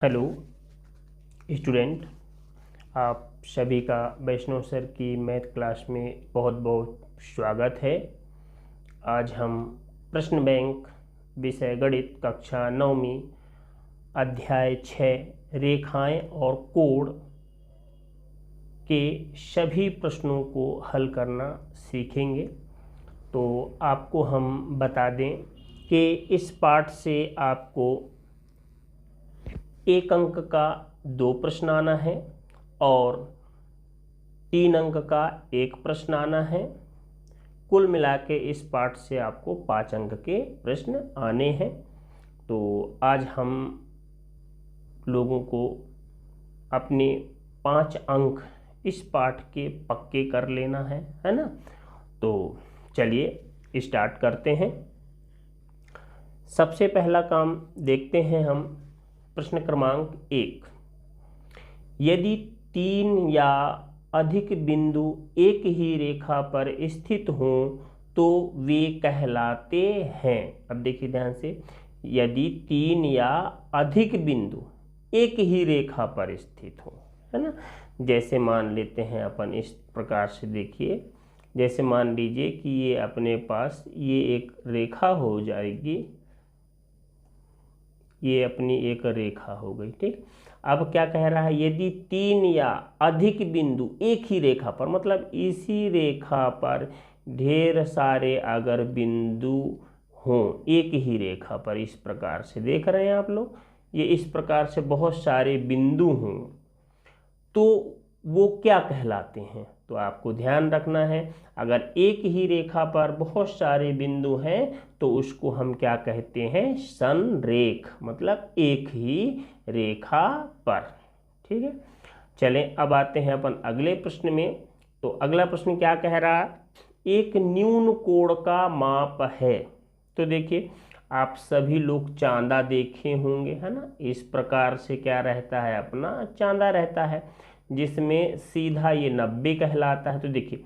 Hello student, आप सभी का वैष्णव सर की मैथ क्लास में बहुत बहुत स्वागत है। आज हम प्रश्न बैंक विषय गणित कक्षा 9वीं अध्याय 6 रेखाएं और कोण के सभी प्रश्नों को हल करना सीखेंगे। तो आपको हम बता दें कि इस पाठ से आपको 1 अंक का 2 प्रश्न आना है और 3 अंक का 1 प्रश्न आना है। कुल मिला के इस पाठ से आपको 5 अंक के प्रश्न आने हैं। तो आज हम लोगों को अपने 5 अंक इस पाठ के पक्के कर लेना है ना। तो चलिए स्टार्ट करते हैं। सबसे पहला काम देखते हैं हम। प्रश्न क्रमांक 1, यदि 3 या अधिक बिंदु एक ही रेखा पर स्थित हों तो वे कहलाते हैं। अब देखिए ध्यान से, यदि 3 या अधिक बिंदु एक ही रेखा पर स्थित हो, है ना। जैसे मान लेते हैं अपन इस प्रकार से, देखिए जैसे मान लीजिए कि ये अपने पास ये एक रेखा हो जाएगी, ये अपनी एक रेखा हो गई, ठीक। अब क्या कह रहा है, यदि 3 या अधिक बिंदु एक ही रेखा पर, मतलब इसी रेखा पर ढेर सारे अगर बिंदु हों एक ही रेखा पर, इस प्रकार से देख रहे हैं आप लोग, ये इस प्रकार से बहुत सारे बिंदु हों तो वो क्या कहलाते हैं। तो आपको ध्यान रखना है, अगर एक ही रेखा पर बहुत सारे बिंदु हैं तो उसको हम क्या कहते हैं, संरेख, मतलब एक ही रेखा पर, ठीक है। चलें अब आते हैं अपन अगले प्रश्न में। तो अगला प्रश्न क्या कह रहा है, एक न्यून कोण का माप है। तो देखिए आप सभी लोग चांदा देखे होंगे, है ना। इस प्रकार से क्या रहता है, अपना चांदा रहता है जिसमें सीधा ये 90 कहलाता है। तो देखिए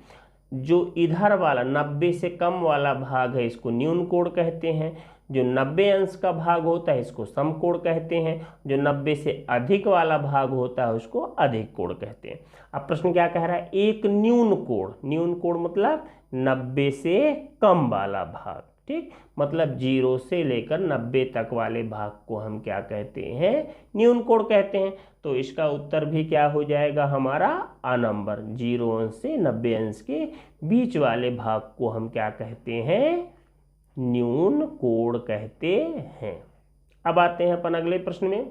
जो इधर वाला 90 से कम वाला भाग है इसको न्यून कोण कहते हैं, जो 90 अंश का भाग होता है इसको समकोण कहते हैं, जो 90 से अधिक वाला भाग होता है उसको अधिक कोण कहते हैं। अब प्रश्न क्या कह रहा है, एक न्यून कोण, न्यून कोण मतलब 90 से कम वाला भाग, ठीक, मतलब 0 से लेकर 90 तक वाले भाग को हम क्या कहते हैं, न्यून कोण कहते हैं। तो इसका उत्तर भी क्या हो जाएगा हमारा आ नंबर, 0 अंश से 90 अंश के बीच वाले भाग को हम क्या कहते हैं, न्यून कोण कहते हैं। अब आते हैं अपन अगले प्रश्न में।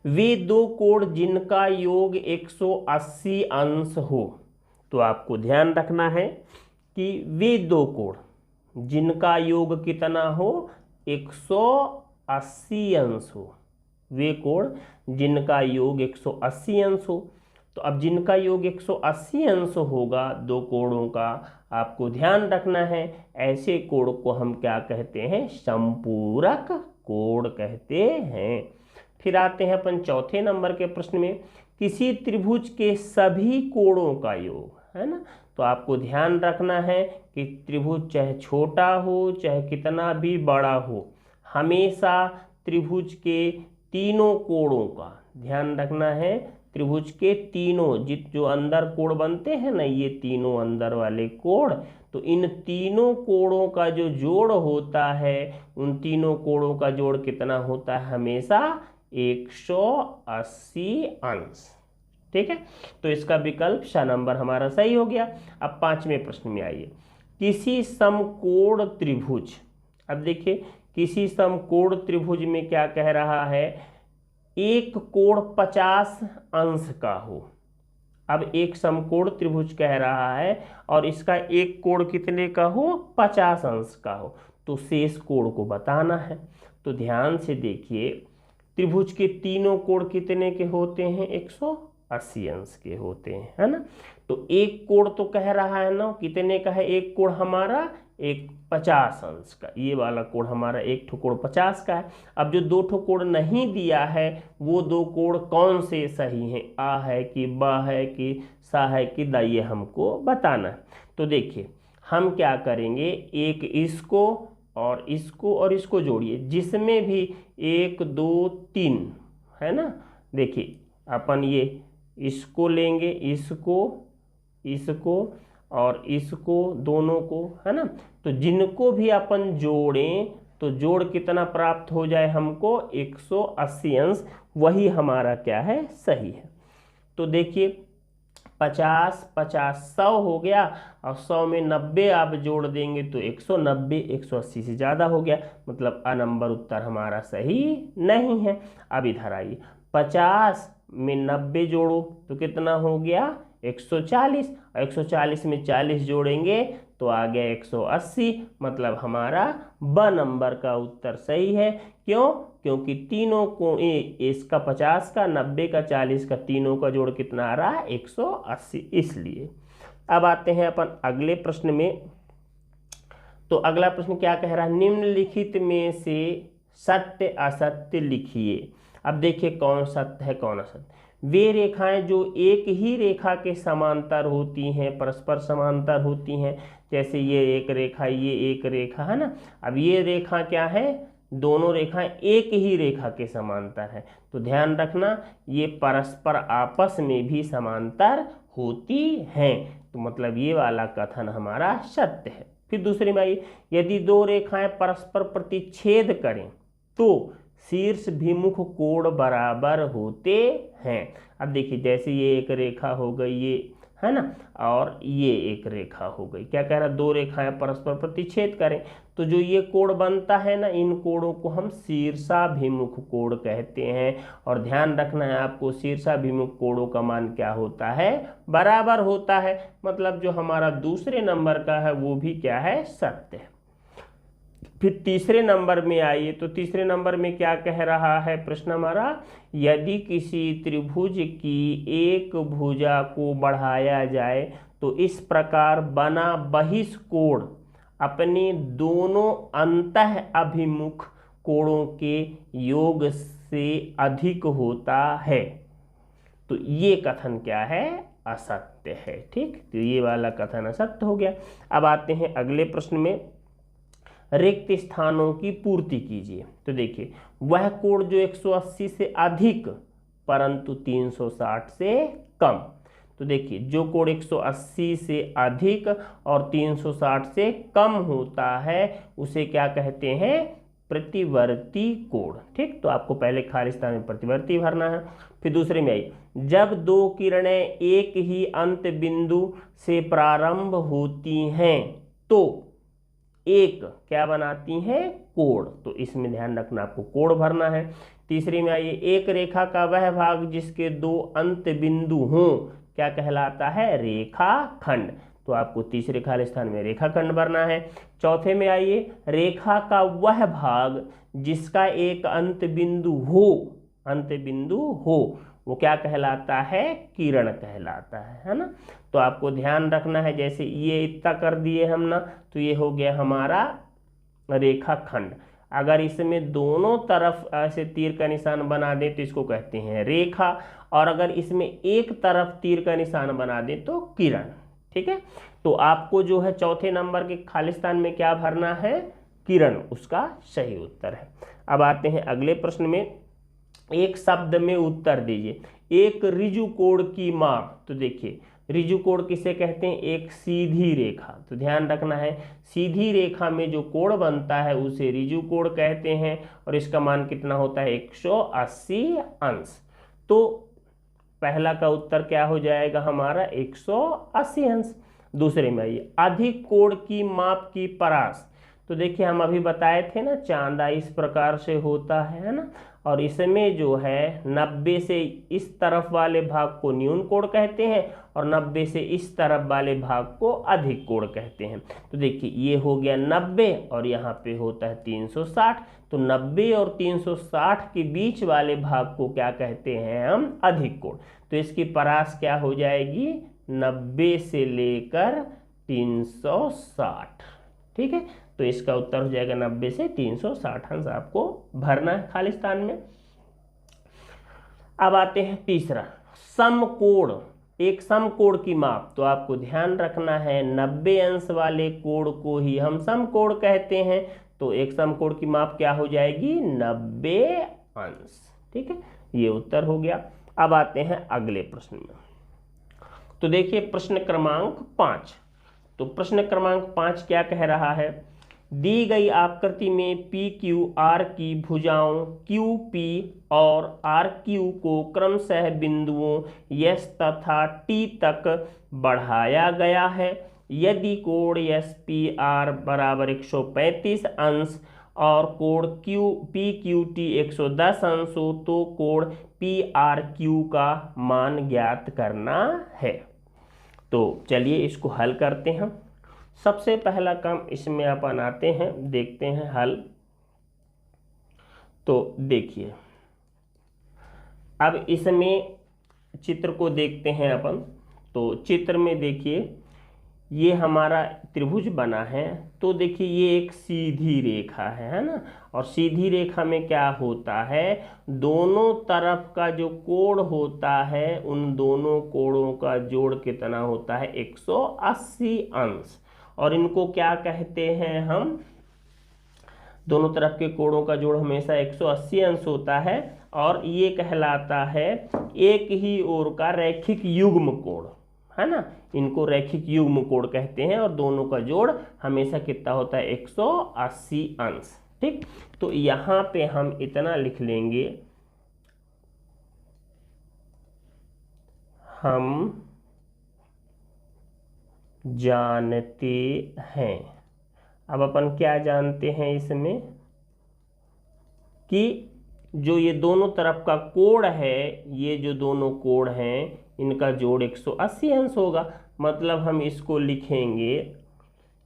वे 2 कोण जिनका योग 180 अंश हो। तो आपको ध्यान रखना है कि वे 2 कोण जिनका योग कितना हो, 180 अंश हो, वे कोण जिनका योग 180 अंश हो। तो अब जिनका योग 180 अंश होगा 2 कोणों का, आपको ध्यान रखना है ऐसे कोण को हम क्या कहते हैं, संपूरक कोण कहते हैं। फिर आते हैं अपन चौथे नंबर के प्रश्न में, किसी त्रिभुज के सभी कोणों का योग, है ना। तो आपको ध्यान रखना है कि त्रिभुज चाहे छोटा हो चाहे कितना भी बड़ा हो, हमेशा त्रिभुज के तीनों कोणों का ध्यान रखना है। त्रिभुज के तीनों जो अंदर कोण बनते हैं ना, ये तीनों अंदर वाले कोण, तो इन तीनों कोणों का जो जोड़ होता है, उन तीनों कोणों का जोड़ कितना होता है, हमेशा 180 अंश, ठीक है। तो इसका विकल्प श नंबर हमारा सही हो गया। अब 5वें प्रश्न में आइए, किसी समकोण त्रिभुज। अब देखिए किसी समकोण त्रिभुज में क्या कह रहा है, एक कोण 50 अंश का हो। अब एक समकोण त्रिभुज कह रहा है और इसका एक कोण कितने का हो, 50 अंश का हो। तो शेष कोण को बताना है। तो ध्यान से देखिए, त्रिभुज के तीनों कोण कितने के होते हैं, 180 अंश के होते हैं, है ना। तो एक कोण तो कह रहा है ना कितने का है, एक कोण हमारा 50 अंश का, ये वाला कोण हमारा एक ठो कोण 50 का है। अब जो 2 ठो कोण नहीं दिया है वो 2 कोण कौन से सही हैं, आ है कि ब है कि सा है कि द, ये हमको बताना है। तो देखिए हम क्या करेंगे, एक इसको और इसको जोड़िए, जिसमें भी 1 2 3 है ना। देखिए अपन ये इसको लेंगे, इसको और इसको, दोनों को, है ना। तो जिनको भी अपन जोड़ें तो जोड़ कितना प्राप्त हो जाए हमको, 180 अंश, वही हमारा क्या है, सही है। तो देखिए 50 50 100 हो गया, और 100 में 90 आप जोड़ देंगे तो 190, 180 से ज़्यादा हो गया, मतलब अ नंबर उत्तर हमारा सही नहीं है। अब इधर आइए, 50 में 90 जोड़ो तो कितना हो गया, 140, और 140 में 40 जोड़ेंगे तो आ गया 180, मतलब हमारा ब नंबर का उत्तर सही है। क्यों? क्योंकि तीनों को, इसका 50 का, 90 का, 40 का, तीनों का जोड़ कितना आ रहा है, 180, इसलिए। अब आते हैं अपन अगले प्रश्न में। तो अगला प्रश्न क्या कह रहा है, निम्नलिखित में से सत्य असत्य लिखिए। अब देखिए कौन सत्य है कौन असत्य। वे रेखाएं जो एक ही रेखा के समांतर होती हैं, परस्पर समांतर होती हैं, जैसे ये एक रेखा, ये एक रेखा, है ना। अब ये रेखा क्या है, दोनों रेखाएं एक ही रेखा के समांतर है, तो ध्यान रखना ये परस्पर आपस में भी समांतर होती हैं, तो मतलब ये वाला कथन हमारा सत्य है। फिर दूसरे में आइए, यदि दो रेखाएं परस्पर प्रतिच्छेद करें तो शीर्ष भिमुख कोण बराबर होते हैं। अब देखिए जैसे ये एक रेखा हो गई, ये, है ना, और ये एक रेखा हो गई, क्या कह रहा है, दो रेखाएं परस्पर प्रतिच्छेद करें तो जो ये कोण बनता है ना, इन कोणों को हम शीर्षाभिमुख कोण कहते हैं। और ध्यान रखना है आपको, शीर्षाभिमुख कोणों का मान क्या होता है, बराबर होता है, मतलब जो हमारा दूसरे नंबर का है वो भी क्या है, सत्य है। फिर तीसरे नंबर में आइए, तो तीसरे नंबर में क्या कह रहा है प्रश्न हमारा, यदि किसी त्रिभुज की एक भुजा को बढ़ाया जाए तो इस प्रकार बना बहिष्कोण अपने दोनों अंतः अभिमुख कोणों के योग से अधिक होता है, तो ये कथन क्या है, असत्य है। ठीक, तो ये वाला कथन असत्य हो गया। अब आते हैं अगले प्रश्न में, रिक्त स्थानों की पूर्ति कीजिए। तो देखिए वह कोण जो 180 से अधिक परंतु 360 से कम, तो देखिए जो कोण 180 से अधिक और 360 से कम होता है उसे क्या कहते हैं, प्रतिवर्ती कोण। ठीक, तो आपको पहले खाली स्थान में प्रतिवर्ती भरना है। फिर दूसरे में आई, जब दो किरणें एक ही अंत बिंदु से प्रारंभ होती हैं तो एक क्या बनाती हैं, कोण, तो इसमें ध्यान रखना आपको कोण भरना है। तीसरी में आइए, एक रेखा का वह भाग जिसके दो अंत बिंदु हों क्या कहलाता है, रेखाखंड, तो आपको तीसरे खाली स्थान में रेखाखंड भरना है। चौथे में आइए, रेखा का वह भाग जिसका एक अंत बिंदु हो, वो क्या कहलाता है, किरण कहलाता है ना। तो आपको ध्यान रखना है, जैसे ये इतना कर दिए हम ना, तो ये हो गया हमारा रेखाखंड। अगर इसमें दोनों तरफ ऐसे तीर का निशान बना दें तो इसको कहते हैं रेखा, और अगर इसमें एक तरफ तीर का निशान बना दें तो किरण। ठीक है, तो आपको जो है चौथे नंबर के खाली स्थान में क्या भरना है, किरण, उसका सही उत्तर है। अब आते हैं अगले प्रश्न में, एक शब्द में उत्तर दीजिए। एक ऋजु कोण की माप, तो देखिए ऋजु कोण किसे कहते हैं, एक सीधी रेखा, तो ध्यान रखना है सीधी रेखा में जो कोण बनता है उसे ऋजु कोण कहते हैं, और इसका मान कितना होता है, 180 अंश। तो पहला का उत्तर क्या हो जाएगा हमारा, 180 अंश। दूसरे में आइए, अधिक कोण की माप की परास, तो देखिए हम अभी बताए थे ना, चांदा इस प्रकार से होता है ना, और इसमें जो है 90 से इस तरफ वाले भाग को न्यून कोण कहते हैं और 90 से इस तरफ वाले भाग को अधिक कोण कहते हैं। तो देखिए ये हो गया 90 और यहाँ पे होता है 360, तो 90 और 360 के बीच वाले भाग को क्या कहते हैं हम, अधिक कोण। तो इसकी परास क्या हो जाएगी, 90 से लेकर 360। ठीक है, तो इसका उत्तर हो जाएगा 90 से 360 अंश आपको भरना है खाली स्थान में। अब आते हैं तीसरा, समकोण, एक समकोण की माप, तो आपको ध्यान रखना है 90 अंश वाले कोण को ही हम समकोण कहते हैं, तो एक समकोण की माप क्या हो जाएगी, 90 अंश। ठीक है, ये उत्तर हो गया। अब आते हैं अगले प्रश्न में। तो देखिए प्रश्न क्रमांक 5। तो प्रश्न क्रमांक 5 क्या कह रहा है, दी गई आकृति में पी क्यू आर की भुजाओं क्यू पी और आर क्यू को क्रमशः बिंदुओं एस तथा टी तक बढ़ाया गया है। यदि कोण एस पी आर बराबर 135 अंश और कोण क्यू पी क्यू टी 110 अंश हो तो कोण पी आर क्यू का मान ज्ञात करना है। तो चलिए इसको हल करते हैं। सबसे पहला काम इसमें अपन आते हैं, देखते हैं हल। तो देखिए अब इसमें चित्र को देखते हैं अपन। तो चित्र में देखिए ये हमारा त्रिभुज बना है। तो देखिए ये एक सीधी रेखा है ना, और सीधी रेखा में क्या होता है, दोनों तरफ का जो कोण होता है उन दोनों कोणों का जोड़ कितना होता है, 180 अंश। और इनको क्या कहते हैं हम, दोनों तरफ के कोणों का जोड़ हमेशा 180 अंश होता है, और ये कहलाता है एक ही ओर का रैखिक युग्म कोण, है ना। इनको रैखिक युग्म कोण कहते हैं, और दोनों का जोड़ हमेशा कितना होता है, 180 अंश। ठीक, तो यहां पे हम इतना लिख लेंगे, हम जानते हैं। अब अपन क्या जानते हैं इसमें, कि जो ये दोनों तरफ का कोण है, ये जो दोनों कोण हैं इनका जोड़ 180 अंश होगा। मतलब हम इसको लिखेंगे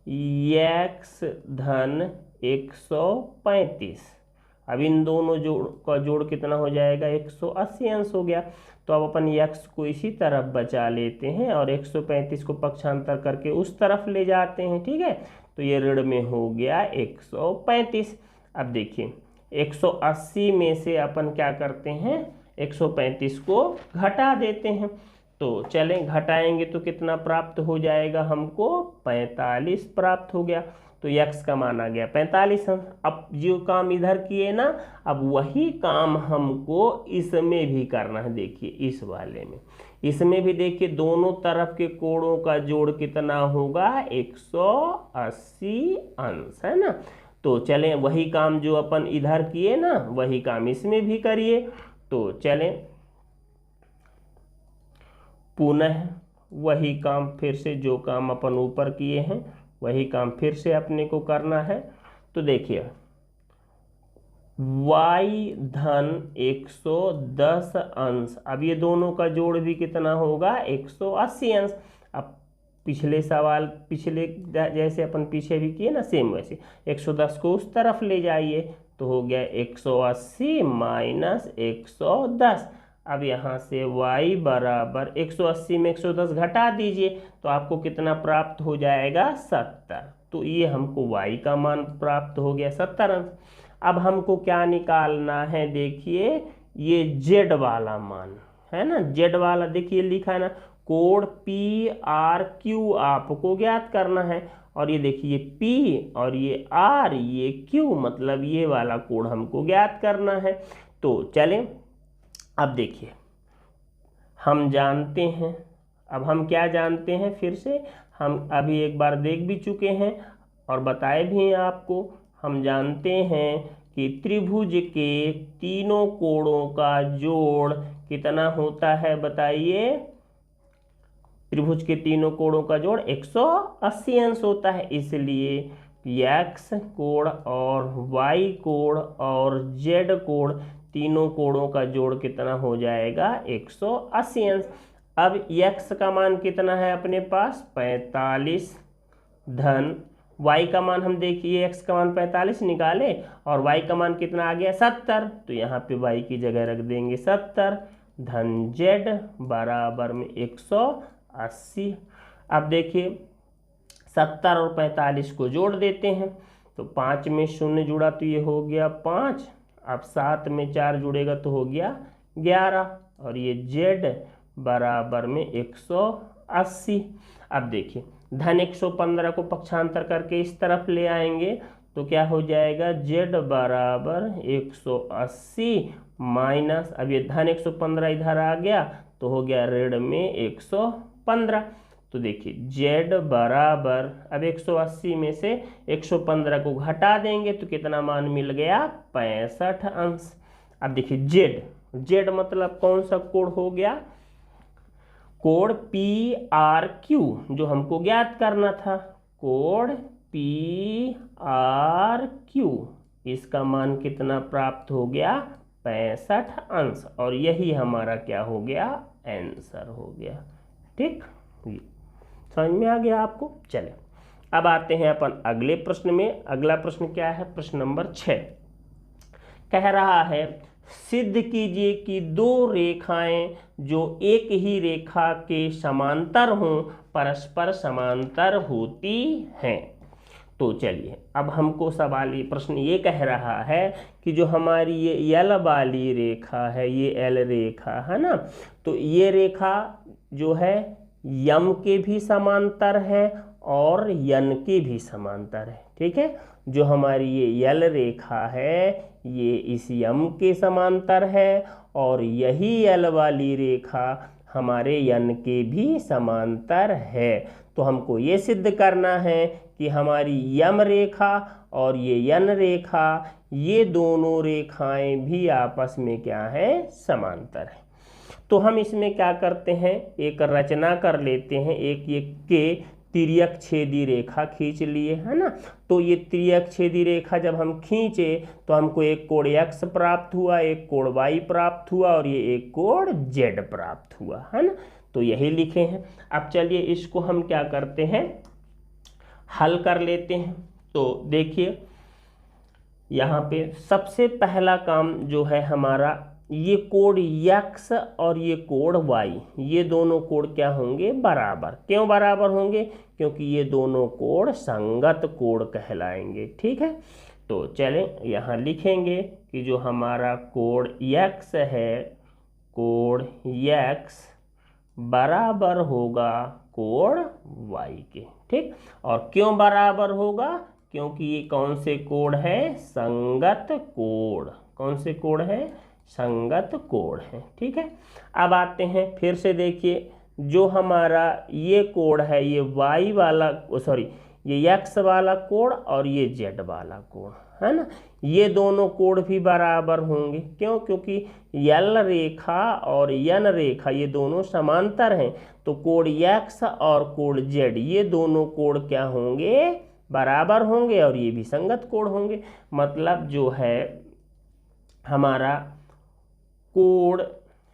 x धन 135। अब इन दोनों जोड़ का जोड़ कितना हो जाएगा, 180 अंश हो गया। तो अब अपन x को इसी तरफ बचा लेते हैं और 135 को पक्षांतर करके उस तरफ ले जाते हैं। ठीक है, तो ये ऋण में हो गया 135। अब देखिए 180 में से अपन क्या करते हैं, 135 को घटा देते हैं। तो चलें घटाएंगे तो कितना प्राप्त हो जाएगा हमको, 45 प्राप्त हो गया। तो x का मान आ गया 45 अंश। अब जो काम इधर किए ना, अब वही काम हमको इसमें भी करना है। देखिए इस वाले में, इसमें भी देखिए दोनों तरफ के कोणों का जोड़ कितना होगा, 180 अंश, है ना। तो चलें वही काम जो अपन इधर किए ना, वही काम इसमें भी करिए। तो चलें पुनः वही काम, फिर से जो काम अपन ऊपर किए हैं वही काम फिर से अपने को करना है। तो देखिए y धन 110 अंश, अब ये दोनों का जोड़ भी कितना होगा, 180 अंश। अब पिछले सवाल, पिछले जैसे अपन पीछे भी किए ना, सेम वैसे 110 को उस तरफ ले जाइए तो हो गया 180 माइनस 110। अब यहाँ से y बराबर 180 में 110 घटा दीजिए तो आपको कितना प्राप्त हो जाएगा, 70। तो ये हमको y का मान प्राप्त हो गया 70 अंश। अब हमको क्या निकालना है, देखिए ये z वाला मान है ना, z वाला देखिए लिखा है ना, कोण पी आर क्यू आपको ज्ञात करना है। और ये देखिए P और ये R, ये Q, मतलब ये वाला कोण हमको ज्ञात करना है। तो चलें अब देखिए हम जानते हैं, अब हम क्या जानते हैं, फिर से हम अभी एक बार देख भी चुके हैं और बताए भी हैं आपको। हम जानते हैं कि त्रिभुज के तीनों कोणों का जोड़ कितना होता है, बताइए। त्रिभुज के तीनों कोणों का जोड़ 180 अंश होता है, इसलिए x कोण और y कोण और z कोण, तीनों कोणों का जोड़ कितना हो जाएगा, 180 अंश। अब x का मान कितना है अपने पास, 45 धन y का मान, हम देखिए x का मान 45 निकाले और y का मान कितना आ गया, 70। तो यहाँ पे y की जगह रख देंगे 70 धन z बराबर में 180। अब देखिए 70 और 45 को जोड़ देते हैं तो 5 में 0 जुड़ा तो ये हो गया 5। अब 7 में 4 जुड़ेगा तो हो गया 11, और ये z बराबर में 180। अब देखिए धन 115 को पक्षांतर करके इस तरफ ले आएंगे तो क्या हो जाएगा, z बराबर 180 माइनस, अब ये धन 115 इधर आ गया तो हो गया ऋण में 115। तो देखिए z बराबर, अब 180 में से 115 को घटा देंगे तो कितना मान मिल गया, 65 अंश। अब देखिए z मतलब कौन सा कोण हो गया, कोण PRQ जो हमको ज्ञात करना था, कोण PRQ, इसका मान कितना प्राप्त हो गया, 65 अंश, और यही हमारा क्या हो गया, आंसर हो गया। ठीक, समझ में आ गया आपको। चले अब आते हैं अपन अगले प्रश्न में। अगला प्रश्न क्या है, प्रश्न नंबर 6 कह रहा है, सिद्ध कीजिए कि दो रेखाएं जो एक ही रेखा के समांतर हों परस्पर समांतर होती हैं। तो चलिए अब हमको सवाल, ये प्रश्न ये कह रहा है कि जो हमारी ये यल वाली रेखा है, ये एल रेखा है ना, तो ये रेखा जो है यम के भी समांतर है और यन के भी समांतर है। ठीक है, जो हमारी ये यल रेखा है ये इस यम के समांतर है और यही यल वाली रेखा हमारे यन के भी समांतर है। तो हमको ये सिद्ध करना है कि हमारी यम रेखा और ये यन रेखा, ये दोनों रेखाएं भी आपस में क्या है, समांतर है। तो हम इसमें क्या करते हैं, एक रचना कर लेते हैं। एक ये के तिर्यक छेदी रेखा खींच लिए है ना, तो ये तिर्यक छेदी रेखा जब हम खींचे तो हमको एक कोण x प्राप्त हुआ, एक कोण y प्राप्त हुआ और ये एक कोण z प्राप्त हुआ है ना। तो यही लिखे हैं। अब चलिए इसको हम क्या करते हैं, हल कर लेते हैं। तो देखिए यहाँ पे सबसे पहला काम जो है हमारा, ये कोण x और ये कोण y, ये दोनों कोण क्या होंगे, बराबर। क्यों बराबर होंगे, क्योंकि ये दोनों कोण संगत कोण कहलाएंगे। ठीक है, तो चलें यहाँ लिखेंगे कि जो हमारा कोण x है, कोण x बराबर होगा कोण y के। ठीक, और क्यों बराबर होगा, क्योंकि ये कौन से कोण है, संगत कोण। कौन से कोण है, संगत कोण है। ठीक है, अब आते हैं फिर से, देखिए जो हमारा ये कोण है, ये y वाला, सॉरी ये x वाला कोण और ये z वाला कोण है ना, ये दोनों कोण भी बराबर होंगे। क्यों, क्योंकि यल रेखा और यन रेखा ये दोनों समांतर हैं। तो कोण x और कोण z ये दोनों कोण क्या होंगे, बराबर होंगे और ये भी संगत कोण होंगे। मतलब जो है हमारा कोण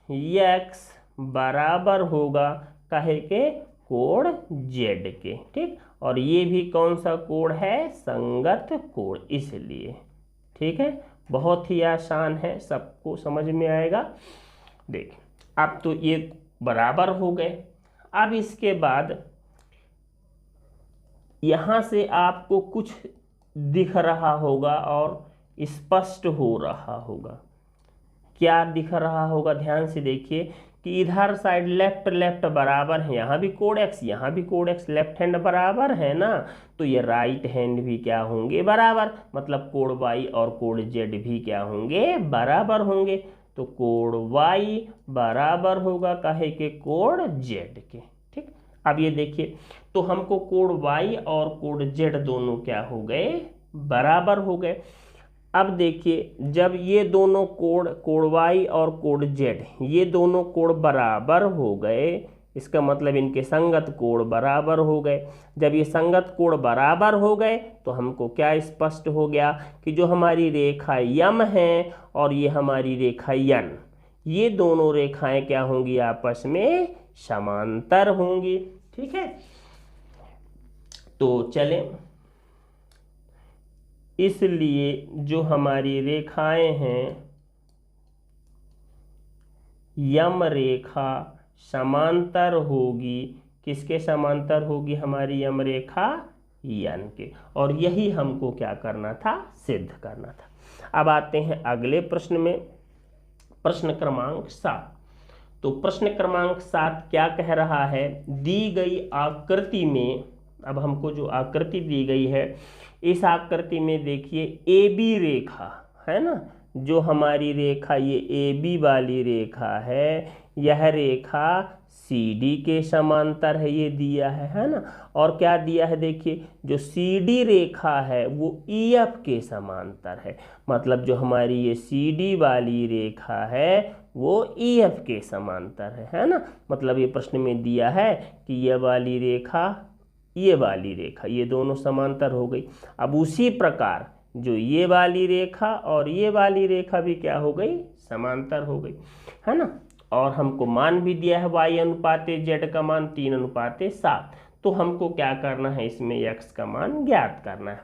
x बराबर होगा काहे के, कोण z के। ठीक, और ये भी कौन सा कोण है, संगत कोण, इसलिए। ठीक है, बहुत ही आसान है, सबको समझ में आएगा। देखिए अब तो ये बराबर हो गए। अब इसके बाद यहाँ से आपको कुछ दिख रहा होगा और स्पष्ट हो रहा होगा। क्या दिख रहा होगा, ध्यान से देखिए कि इधर साइड लेफ्ट बराबर है, यहाँ भी कोण x, यहाँ भी कोण x, लेफ्ट हैंड बराबर है ना, तो ये राइट हैंड भी क्या होंगे, बराबर। मतलब कोण y और कोण z भी क्या होंगे, बराबर होंगे। तो कोण y बराबर होगा काहे के, कोण z के। ठीक, अब ये देखिए तो हमको कोण y और कोण z दोनों क्या हो गए, बराबर हो गए। अब देखिए जब ये दोनों कोण y और कोण z ये दोनों कोण बराबर हो गए, इसका मतलब इनके संगत कोण बराबर हो गए। जब ये संगत कोण बराबर हो गए तो हमको क्या स्पष्ट हो गया कि जो हमारी रेखा यम है और ये हमारी रेखा यन, ये दोनों रेखाएं क्या होंगी, आपस में समांतर होंगी। ठीक है, तो चलें, इसलिए जो हमारी रेखाएं हैं, यम रेखा समांतर होगी, किसके समांतर होगी, हमारी यम रेखा यन के। और यही हमको क्या करना था, सिद्ध करना था। अब आते हैं अगले प्रश्न में, प्रश्न क्रमांक 7। तो प्रश्न क्रमांक 7 क्या कह रहा है, दी गई आकृति में, अब हमको जो आकृति दी गई है इस आकृति में देखिए ए बी रेखा है ना, जो हमारी रेखा ये ए बी वाली रेखा है, यह रेखा सी डी के समांतर है, ये दिया है ना। और क्या दिया है देखिए, जो सी डी रेखा है वो ई एफ के समांतर है, मतलब जो हमारी ये सी डी वाली रेखा है वो ई एफ के समांतर है ना। मतलब ये प्रश्न में दिया है कि ये वाली रेखा ये वाली रेखा ये दोनों समांतर हो गई। अब उसी प्रकार जो ये वाली रेखा और ये वाली रेखा भी क्या हो गई, समांतर हो गई, है ना। और हमको मान भी दिया है y अनुपाते z का मान 3:7। तो हमको क्या करना है, इसमें x का मान ज्ञात करना है।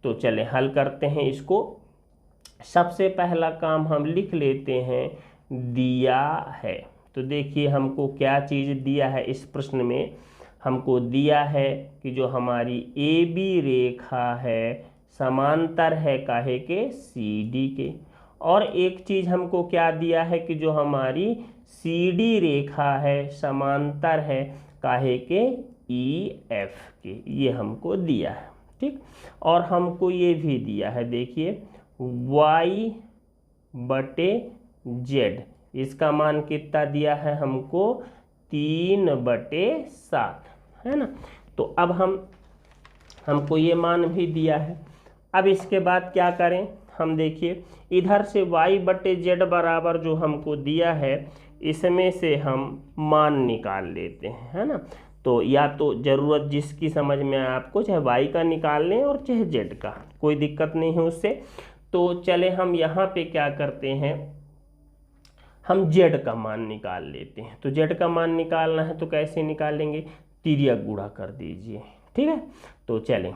तो चले हल करते हैं इसको। सबसे पहला काम हम लिख लेते हैं, दिया है। तो देखिए हमको क्या चीज़ दिया है इस प्रश्न में, हमको दिया है कि जो हमारी ए बी रेखा है समांतर है काहे के, सी डी के। और एक चीज़ हमको क्या दिया है कि जो हमारी सी डी रेखा है समांतर है काहे के, ई एफ के, ये हमको दिया है, ठीक। और हमको ये भी दिया है देखिए y बटे z, इसका मान कितना दिया है हमको, 3/7, है ना। तो अब हमको ये मान भी दिया है। अब इसके बाद क्या करें हम, देखिए इधर से y बटे z बराबर जो हमको दिया है इसमें से हम मान निकाल लेते हैं, है ना। तो या तो ज़रूरत जिसकी समझ में आए आपको, चाहे y का निकाल लें और चाहे z का, कोई दिक्कत नहीं है उससे। तो चले हम यहाँ पे क्या करते हैं, हम z का मान निकाल लेते हैं। तो z का मान निकालना है तो कैसे निकालेंगे, तिर्यक गुणा कर दीजिए, ठीक है। तो चलें,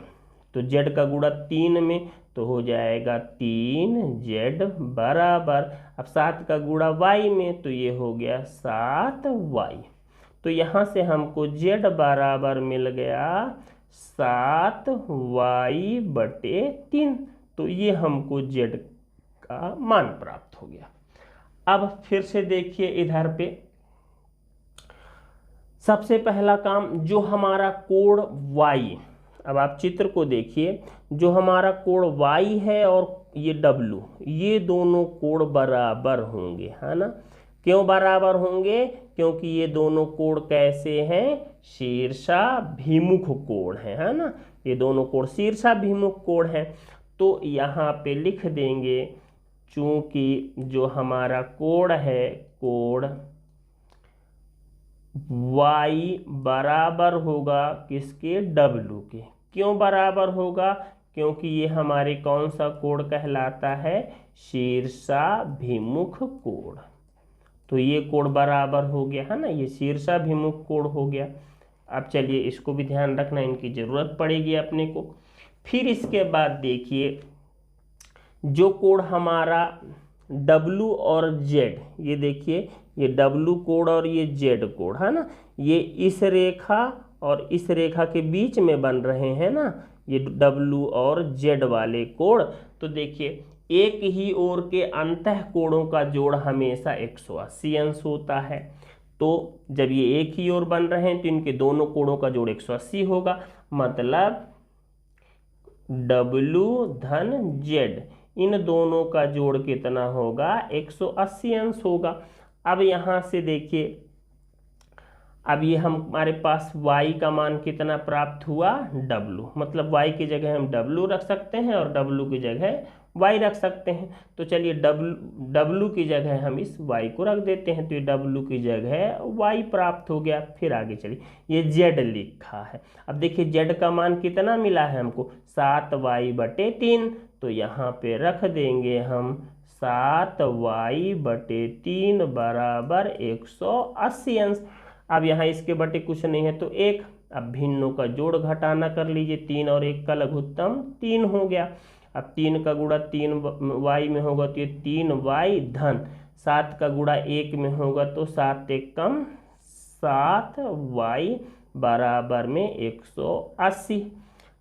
तो z का गुणा 3 में तो हो जाएगा 3z बराबर, अब 7 का गुणा y में तो ये हो गया 7y। तो यहाँ से हमको z बराबर मिल गया 7y बटे 3। तो ये हमको z का मान प्राप्त हो गया। अब फिर से देखिए इधर पे, सबसे पहला काम जो हमारा कोण y, अब आप चित्र को देखिए, जो हमारा कोण y है और ये w, ये दोनों कोण बराबर होंगे, है ना। क्यों बराबर होंगे, क्योंकि ये दोनों कोण कैसे हैं, शीर्षाभिमुख कोण है ना। ये दोनों कोण शीर्षाभिमुख कोण हैं। तो यहाँ पे लिख देंगे, चूंकि जो हमारा कोण है, कोण y बराबर होगा किसके, w के। क्यों बराबर होगा, क्योंकि ये हमारे कौन सा कोण कहलाता है, शीर्षाभिमुख कोण। तो ये कोण बराबर हो गया, है ना, ये शीर्षाभिमुख कोण हो गया। अब चलिए इसको भी ध्यान रखना, इनकी ज़रूरत पड़ेगी अपने को। फिर इसके बाद देखिए जो कोण हमारा W और Z, ये देखिए ये W कोण और ये Z कोण, है ना, ये इस रेखा और इस रेखा के बीच में बन रहे हैं ना, ये W और Z वाले कोण। तो देखिए एक ही ओर के अंतः कोणों का जोड़ हमेशा 180 अंश होता है। तो जब ये एक ही ओर बन रहे हैं तो इनके दोनों कोणों का जोड़ 180 होगा, मतलब W धन Z, इन दोनों का जोड़ कितना होगा, 180 अंश होगा। अब यहाँ से देखिए, अब ये हमारे पास y का मान कितना प्राप्त हुआ, w, मतलब y की जगह हम w रख सकते हैं और w की जगह y रख सकते हैं। तो चलिए w की जगह हम इस y को रख देते हैं, तो ये w की जगह y प्राप्त हो गया। फिर आगे चलिए, ये z लिखा है। अब देखिए z का मान कितना मिला है हमको, 7y बटे 3। तो यहाँ पे रख देंगे हम 7y बटे 3 बराबर 180 अंश। अब यहाँ इसके बटे कुछ नहीं है तो 1, अब भिन्नों का जोड़ घटाना कर लीजिए, 3 और 1 का लघुत्तम 3 हो गया। अब 3 का गुणा 3y में होगा तो ये 3y धन 7 का गुणा 1 में होगा तो 7 1 कम 7y बराबर में 180।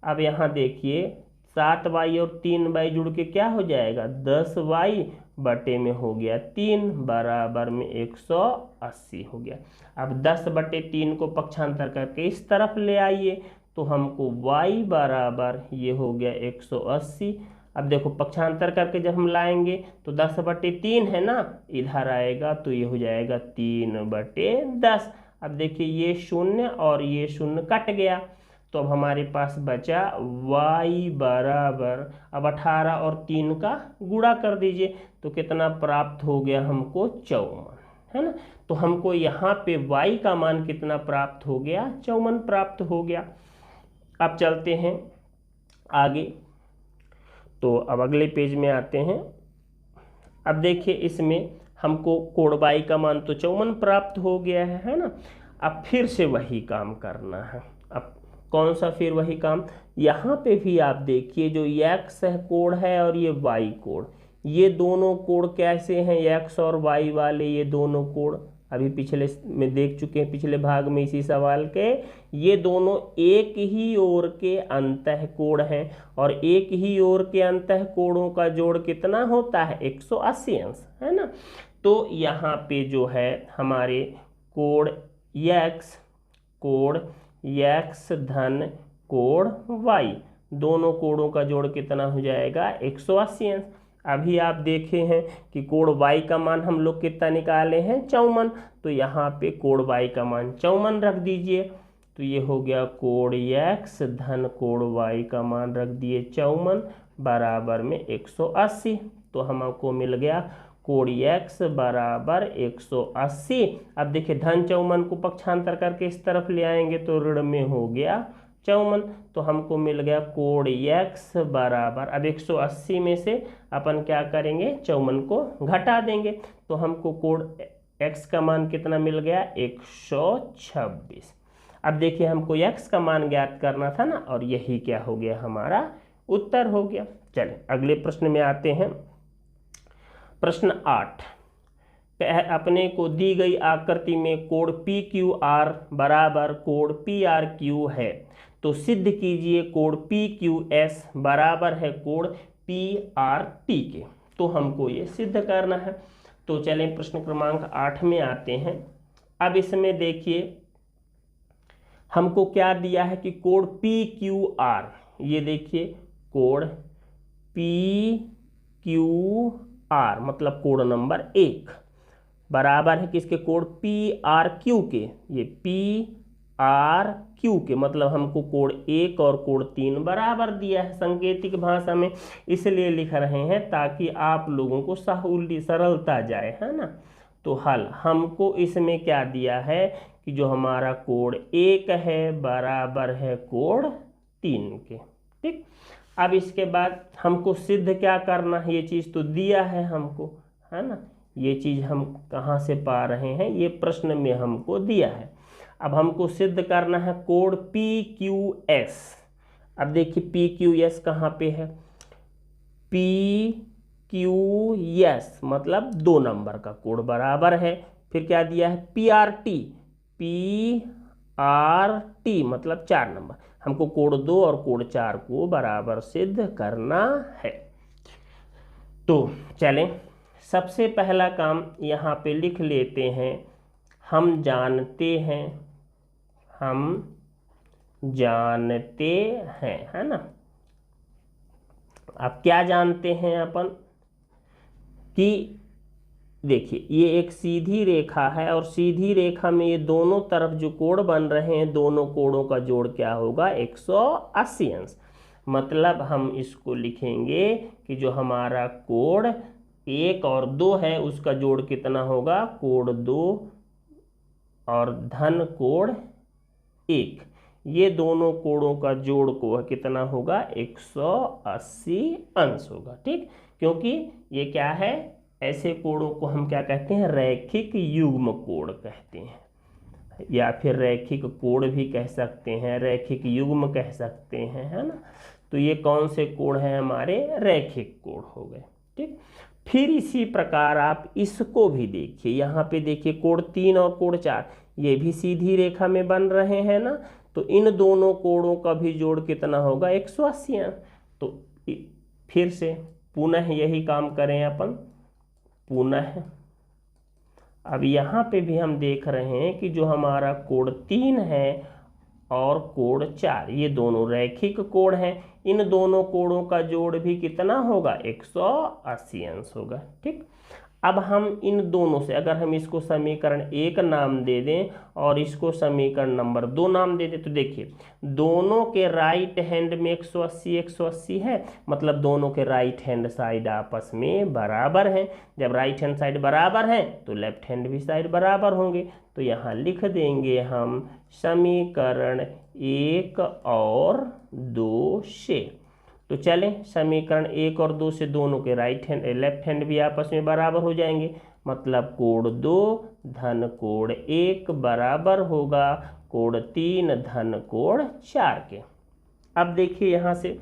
अब यहाँ देखिए 7y और 3y जुड़ के क्या हो जाएगा, 10y बटे में हो गया 3 बराबर में 180 हो गया। अब 10 बटे 3 को पक्षांतर करके इस तरफ ले आइए तो हमको y बराबर ये हो गया 180। अब देखो पक्षांतर करके जब हम लाएंगे तो 10/3 है ना, इधर आएगा तो ये हो जाएगा 3/10। अब देखिए ये शून्य और ये शून्य कट गया, तो अब हमारे पास बचा y बराबर, अब 18 और 3 का गुणा कर दीजिए तो कितना प्राप्त हो गया हमको 54, है ना। तो हमको यहाँ पे y का मान कितना प्राप्त हो गया, 54 प्राप्त हो गया। अब चलते हैं आगे, तो अब अगले पेज में आते हैं। अब देखिए इसमें हमको कोण y का मान तो 54 प्राप्त हो गया है ना। अब फिर से वही काम करना है। अब कौन सा फिर वही काम, यहाँ पे भी आप देखिए जो x है कोण है और ये y कोण, ये दोनों कोण कैसे हैं, x और y वाले ये दोनों कोण अभी पिछले में देख चुके हैं, पिछले भाग में इसी सवाल के, ये दोनों एक ही ओर के अंतः कोण हैं और एक ही ओर के अंतः कोणों का जोड़ कितना होता है 180 अंश, है ना। तो यहाँ पे जो है हमारे कोण x धन कोण y, दोनों कोणों का जोड़ कितना हो जाएगा 180 अंश। अभी आप देखे हैं कि कोण y का मान हम लोग कितना निकाले हैं 54, तो यहाँ पे कोण y का मान 54 रख दीजिए, तो ये हो गया कोण x धन कोण y का मान रख दिए 54 बराबर में 180, तो हमको मिल गया कोण x बराबर 180। अब देखिए धन 54 को पक्षांतर करके इस तरफ ले आएंगे तो ऋण में हो गया 54, तो हमको मिल गया कोण x बराबर, अब 180 में से अपन क्या करेंगे 54 को घटा देंगे, तो हमको कोण x का मान कितना मिल गया 126। अब देखिए हमको x का मान ज्ञात करना था ना, और यही क्या हो गया हमारा उत्तर हो गया। चलिए अगले प्रश्न में आते हैं। प्रश्न 8, अपने को दी गई आकृति में कोण PQR बराबर कोण PRQ है, तो सिद्ध कीजिए कोण PQS बराबर है कोण PRT के। तो हमको ये सिद्ध करना है। तो चलें प्रश्न क्रमांक 8 में आते हैं। अब इसमें देखिए हमको क्या दिया है कि कोण PQR, ये देखिए कोण PQR मतलब कोण नंबर 1 बराबर है किसके, कोण PRQ के, ये PRQ के, मतलब हमको कोण 1 और कोण 3 बराबर दिया है सांकेतिक भाषा में, इसलिए लिख रहे हैं ताकि आप लोगों को सरलता जाए, है ना। तो हल हमको इसमें क्या दिया है कि जो हमारा कोण 1 है बराबर है कोण 3 के, ठीक। अब इसके बाद हमको सिद्ध क्या करना है, ये चीज़ तो दिया है हमको, है ना, ये चीज़ हम कहाँ से पा रहे हैं, ये प्रश्न में हमको दिया है। अब हमको सिद्ध करना है कोण PQS। अब देखिए PQS कहाँ पे है, PQS मतलब 2 नंबर का कोण बराबर है, फिर क्या दिया है PRT मतलब 4 नंबर, हमको कोण 2 और कोण 4 को बराबर सिद्ध करना है। तो चलें सबसे पहला काम यहाँ पे लिख लेते हैं, हम जानते हैं, है ना। अब क्या जानते हैं अपन कि देखिए ये एक सीधी रेखा है और सीधी रेखा में ये दोनों तरफ जो कोण बन रहे हैं, दोनों कोणों का जोड़ क्या होगा 180 अंश। मतलब हम इसको लिखेंगे कि जो हमारा कोण 1 और 2 है उसका जोड़ कितना होगा, कोण 2 और धन कोण 1, ये दोनों कोणों का जोड़ को कितना होगा 180 अंश होगा, ठीक। क्योंकि ये क्या है, ऐसे कोणों को हम क्या कहते हैं, रैखिक युग्म कोण कहते हैं, या फिर रैखिक कोण भी कह सकते हैं, रैखिक युग्म कह सकते हैं, है ना। तो ये कौन से कोण हैं, हमारे रैखिक कोण हो गए, ठीक। फिर इसी प्रकार आप इसको भी देखिए, यहाँ पे देखिए कोण 3 और कोण 4 ये भी सीधी रेखा में बन रहे हैं ना, तो इन दोनों कोणों का भी जोड़ कितना होगा 180। तो फिर से पुनः यही काम करें अपन, पुनः अब यहाँ पे भी हम देख रहे हैं कि जो हमारा कोण 3 है और कोण 4, ये दोनों रैखिक कोण हैं। इन दोनों कोणों का जोड़ भी कितना होगा? 180 अंश होगा। ठीक, अब हम इन दोनों से अगर हम इसको समीकरण 1 नाम दे दें और इसको समीकरण नंबर 2 नाम दे दें, तो देखिए दोनों के राइट हैंड में 180 180 है, मतलब दोनों के राइट हैंड साइड आपस में बराबर हैं। जब राइट हैंड साइड बराबर हैं तो लेफ्ट हैंड भी साइड बराबर होंगे। तो यहाँ लिख देंगे हम समीकरण 1 और 2 से। तो चलें, समीकरण 1 और 2 से दोनों के राइट हैंड लेफ्ट हैंड भी आपस में बराबर हो जाएंगे, मतलब कोण 2 धन कोण 1 बराबर होगा कोण 3 धन कोण 4 के। अब देखिए यहाँ से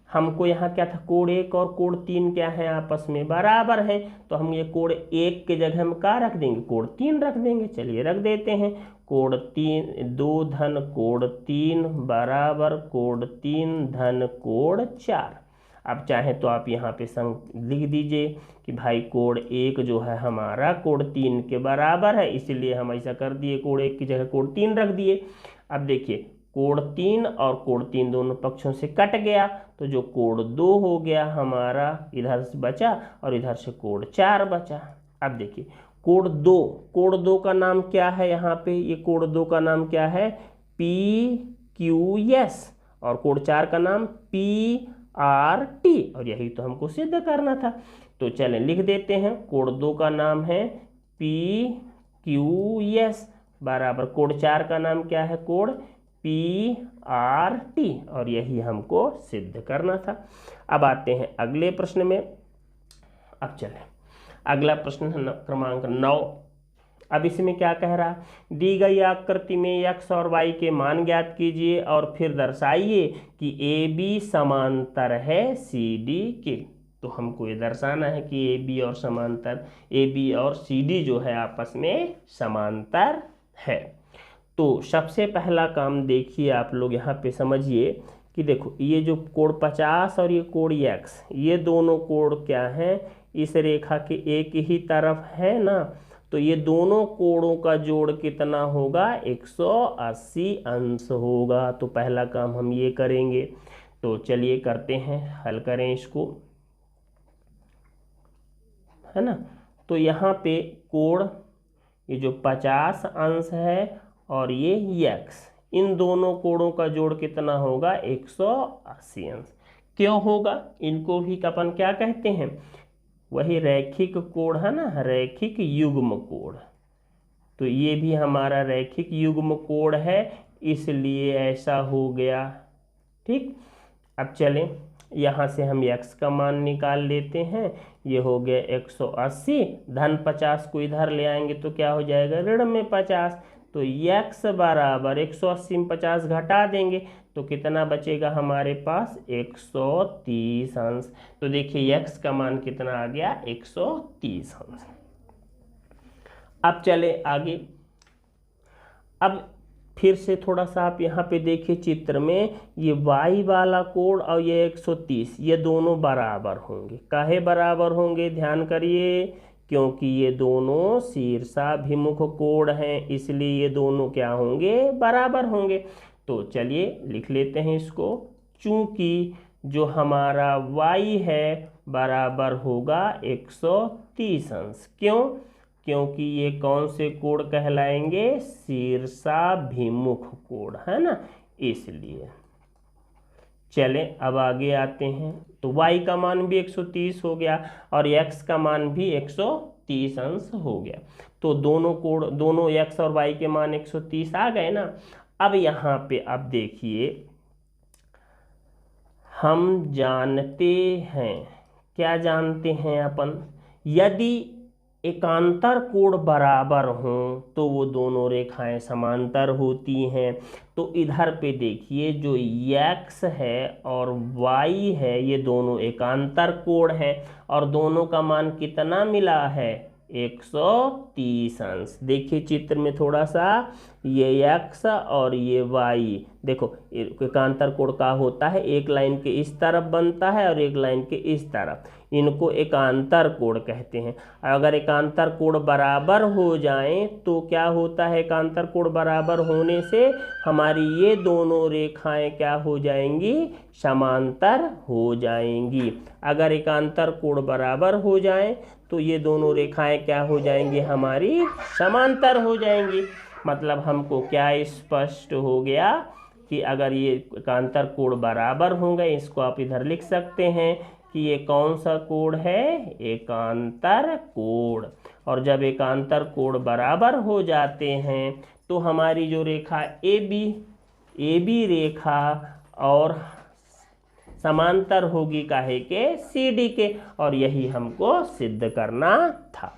हमको यहाँ क्या था, कोण 1 और कोण 3 क्या है? आपस में बराबर हैं। तो हम ये कोण 1 के जगह हम क्या रख देंगे? कोण 3 रख देंगे। चलिए रख देते हैं, कोण 2 धन कोण 3 बराबर कोण 3 धन कोण 4। अब चाहे तो आप यहाँ पे लिख दीजिए कि भाई कोण 1 जो है हमारा कोण 3 के बराबर है, इसलिए हम ऐसा कर दिए, कोण 1 की जगह कोण 3 रख दिए। अब देखिए कोण 3 और कोण 3 दोनों पक्षों से कट गया, तो जो कोण 2 हो गया हमारा इधर से बचा और इधर से कोण 4 बचा। अब देखिए कोण 2 का नाम क्या है? यहाँ पे ये कोण 2 का नाम क्या है? PQS, और कोण 4 का नाम PRT, और यही तो हमको सिद्ध करना था। तो चलें लिख देते हैं, कोण 2 का नाम है PQS बराबर कोण 4 का नाम क्या है? कोण PRT, और यही हमको सिद्ध करना था। अब आते हैं अगले प्रश्न में। अब चलें, अगला प्रश्न है क्रमांक 9। अब इसमें क्या कह रहा? दी गई आकृति में x और y के मान ज्ञात कीजिए और फिर दर्शाइए कि AB समांतर है CD के। तो हमको ये दर्शाना है कि AB और CD जो है आपस में समांतर है। तो सबसे पहला काम देखिए आप लोग यहाँ पे समझिए कि देखो ये जो कोण 50 और ये कोण x, ये दोनों कोण क्या हैं? इस रेखा के एक ही तरफ है ना, तो ये दोनों कोणों का जोड़ कितना होगा? 180 अंश होगा। तो पहला काम हम ये करेंगे। तो चलिए करते हैं, हल करें इसको, है ना। तो यहाँ पे कोण ये जो 50 अंश है और ये x, इन दोनों कोणों का जोड़ कितना होगा? 180 अंश। क्यों होगा? इनको भी अपन क्या कहते हैं? वही रैखिक कोण है ना, रैखिक युग्म कोण। तो ये भी हमारा रैखिक युग्म कोण है, इसलिए ऐसा हो गया। ठीक, अब चलें यहाँ से हम x का मान निकाल लेते हैं। ये हो गया 180 धन 50 को इधर ले आएंगे तो क्या हो जाएगा? ऋण में 50। तो x बराबर 180 में 50 घटा देंगे तो कितना बचेगा हमारे पास? 130 अंश। तो देखिए x का मान कितना आ गया? 130 अंश। अब चले आगे। अब फिर से थोड़ा सा आप यहाँ पे देखिए चित्र में, ये y वाला कोण और ये 130, ये दोनों बराबर होंगे। काहे बराबर होंगे? ध्यान करिए, क्योंकि ये दोनों शीर्षाभिमुख कोण हैं, इसलिए ये दोनों क्या होंगे? बराबर होंगे। तो चलिए लिख लेते हैं इसको। चूंकि जो हमारा y है बराबर होगा 130 अंश। क्यों? क्योंकि ये कौन से कोण कहलाएंगे? शीर्षाभिमुख कोण, है ना, इसलिए। चलें अब आगे आते हैं। तो y का मान भी 130 हो गया और x का मान भी 130 अंश हो गया। तो दोनों कोण, दोनों x और y के मान 130 आ गए ना। अब यहाँ पे अब देखिए, हम जानते हैं, क्या जानते हैं अपन? यदि एकांतर कोण बराबर हों तो वो दोनों रेखाएं समांतर होती हैं। तो इधर पे देखिए जो x है और y है, ये दोनों एकांतर कोण हैं और दोनों का मान कितना मिला है? 130 अंश। देखिए चित्र में थोड़ा सा, ये x और ये y, देखो एकांतर कोण का होता है, एक लाइन के इस तरफ बनता है और एक लाइन के इस तरफ, इनको एकांतर कोण कहते हैं। अगर एकांतर कोण बराबर हो जाएं तो क्या होता है, एकांतर कोण बराबर होने से हमारी ये दोनों रेखाएं क्या हो जाएंगी, समांतर हो जाएंगी। अगर एकांतर कोण बराबर हो जाएं तो ये दोनों रेखाएं क्या हो जाएंगी, हमारी समांतर हो जाएंगी। मतलब हमको क्या स्पष्ट हो गया कि अगर ये एकांतर कोण बराबर होंगे, इसको आप इधर लिख सकते हैं कि ये कौन सा कोण है, एकांतर कोण। और जब एकांतर कोण बराबर हो जाते हैं तो हमारी जो रेखा ए बी रेखा और समांतर होगी काहे के, सी डी के, और यही हमको सिद्ध करना था।